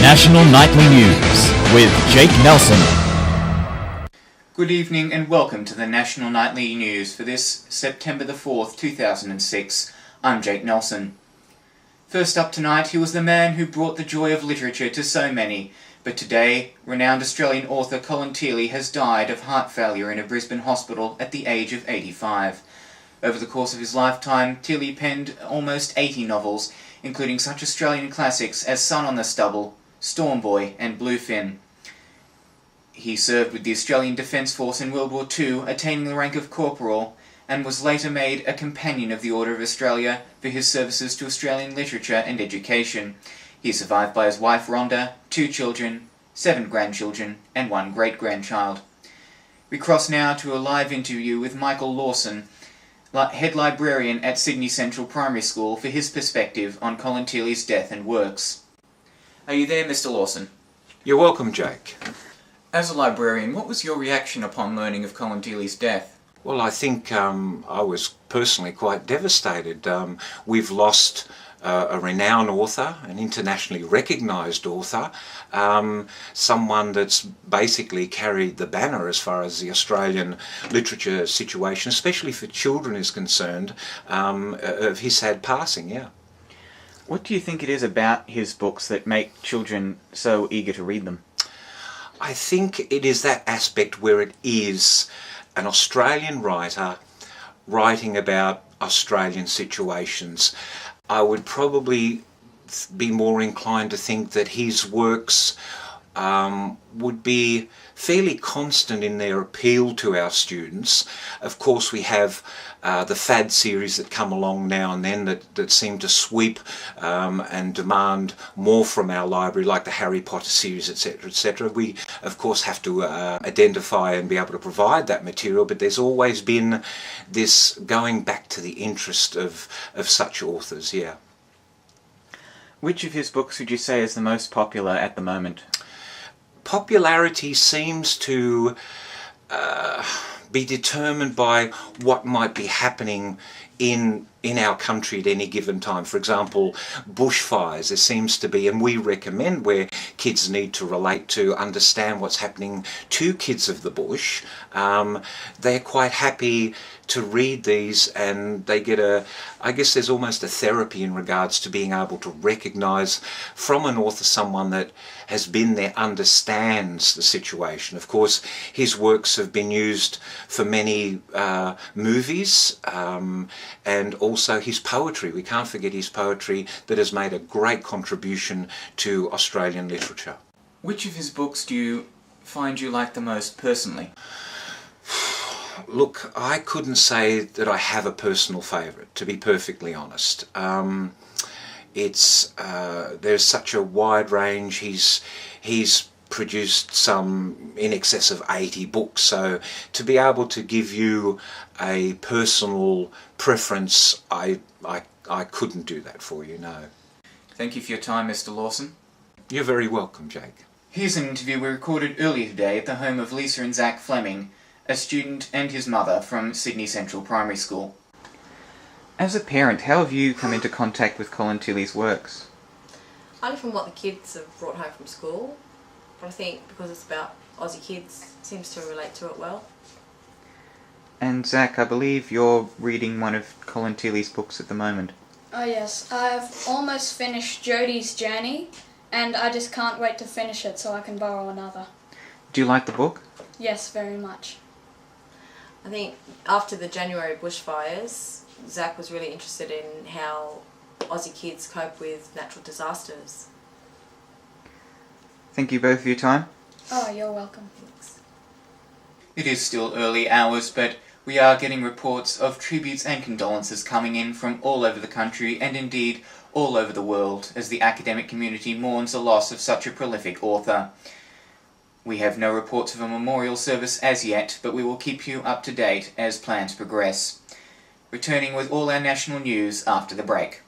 National Nightly News with Jake Nelson. Good evening and welcome to the National Nightly News for this September the 4th, 2006. I'm Jake Nelson. First up tonight, he was the man who brought the joy of literature to so many, but today, renowned Australian author Colin Thiele has died of heart failure in a Brisbane hospital at the age of 85. Over the course of his lifetime, Thiele penned almost 80 novels, including such Australian classics as Sun on the Stubble, Storm Boy and Bluefin. He served with the Australian Defence Force in World War II, attaining the rank of corporal, and was later made a Companion of the Order of Australia for his services to Australian literature and education. He is survived by his wife Rhonda, 2 children, 7 grandchildren, and 1 great-grandchild. We cross now to a live interview with Michael Lawson, head librarian at Sydney Central Primary School, for his perspective on Colin Thiele's death and works. Are you there, Mr. Lawson? You're welcome, Jake. As a librarian, what was your reaction upon learning of Colin Thiele's death? Well, I think I was personally quite devastated. We've lost a renowned author, an internationally recognised author, someone that's basically carried the banner as far as the Australian literature situation, especially for children, is concerned, of his sad passing, yeah. What do you think it is about his books that make children so eager to read them? I think it is that aspect where it is an Australian writer writing about Australian situations. I would probably be more inclined to think that his works would be fairly constant in their appeal to our students. Of course, we have the fad series that come along now and then that seem to sweep and demand more from our library, like the Harry Potter series, etc., etc. We, of course, have to identify and be able to provide that material, but there's always been this going back to the interest of such authors, yeah. Which of his books would you say is the most popular at the moment? Popularity seems to be determined by what might be happening in our country at any given time. For example, bushfires, there seems to be, and we recommend where kids need to relate to, understand what's happening to kids of the bush. They're quite happy to read these, and they get I guess there's almost a therapy in regards to being able to recognise from an author someone that has been there, understands the situation. Of course, his works have been used for many movies, and also his poetry. We can't forget his poetry that has made a great contribution to Australian literature. Which of his books do you find you like the most personally? Look, I couldn't say that I have a personal favourite, to be perfectly honest. There's such a wide range. He's produced some in excess of 80 books, so to be able to give you a personal preference, I couldn't do that for you, no. Thank you for your time, Mr. Lawson. You're very welcome, Jake. Here's an interview we recorded earlier today at the home of Lisa and Zach Fleming, a student and his mother from Sydney Central Primary School. As a parent, how have you come into contact with Colin Thiele's works? Only from what the kids have brought home from school, but I think because it's about Aussie kids, it seems to relate to it well. And Zach, I believe you're reading one of Colin Thiele's books at the moment. Oh yes, I've almost finished Jodie's Journey, and I just can't wait to finish it so I can borrow another. Do you like the book? Yes, very much. I think after the January bushfires, Zach was really interested in how Aussie kids cope with natural disasters. Thank you both for your time. Oh, you're welcome. Thanks. It is still early hours, but we are getting reports of tributes and condolences coming in from all over the country and indeed all over the world as the academic community mourns the loss of such a prolific author. We have no reports of a memorial service as yet, but we will keep you up to date as plans progress. Returning with all our national news after the break.